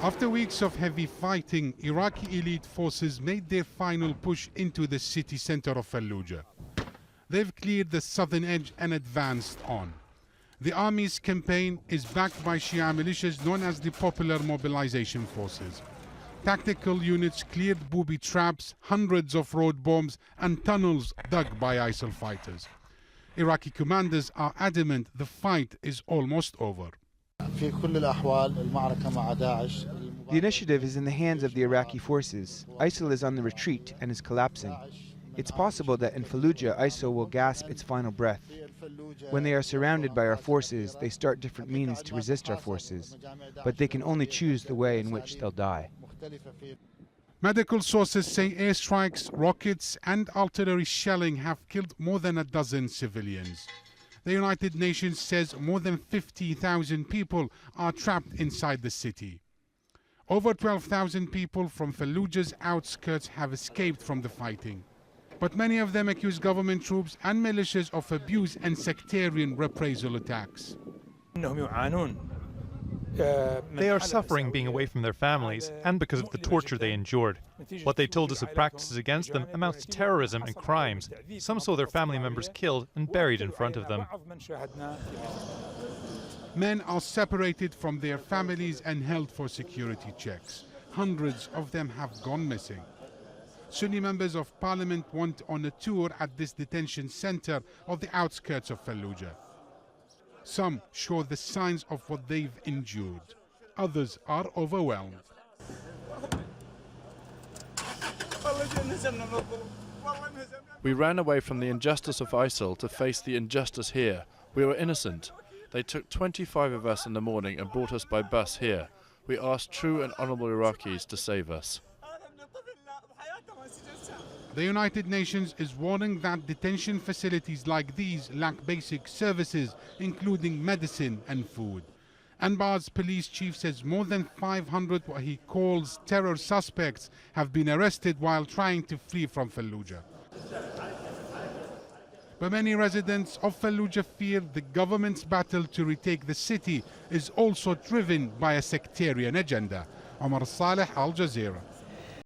After weeks of heavy fighting, Iraqi elite forces made their final push into the city center of Fallujah. They've cleared the southern edge and advanced on. The army's campaign is backed by Shia militias known as the Popular Mobilization Forces. Tactical units cleared booby traps, hundreds of road bombs and tunnels dug by ISIL fighters. Iraqi commanders are adamant the fight is almost over. The initiative is in the hands of the Iraqi forces. ISIL is on the retreat and is collapsing. It's possible that in Fallujah, ISIL will gasp its final breath. When they are surrounded by our forces, they start different means to resist our forces, but they can only choose the way in which they'll die. Medical sources say airstrikes, rockets and artillery shelling have killed more than a dozen civilians. The United Nations says more than 50,000 people are trapped inside the city. Over 12,000 people from Fallujah's outskirts have escaped from the fighting. But many of them accuse government troops and militias of abuse and sectarian reprisal attacks. They are suffering being away from their families and because of the torture they endured. What they told us of practices against them amounts to terrorism and crimes. Some saw their family members killed and buried in front of them. Men are separated from their families and held for security checks. Hundreds of them have gone missing. Sunni members of parliament went on a tour at this detention center of the outskirts of Fallujah. Some show the signs of what they've endured. Others are overwhelmed. We ran away from the injustice of ISIL to face the injustice here. We were innocent. They took 25 of us in the morning and brought us by bus here. We asked true and honorable Iraqis to save us. The United Nations is warning that detention facilities like these lack basic services, including medicine and food. Anbar's police chief says more than 500 what he calls terror suspects have been arrested while trying to flee from Fallujah. But many residents of Fallujah fear the government's battle to retake the city is also driven by a sectarian agenda. Omar, Saleh, Al Jazeera.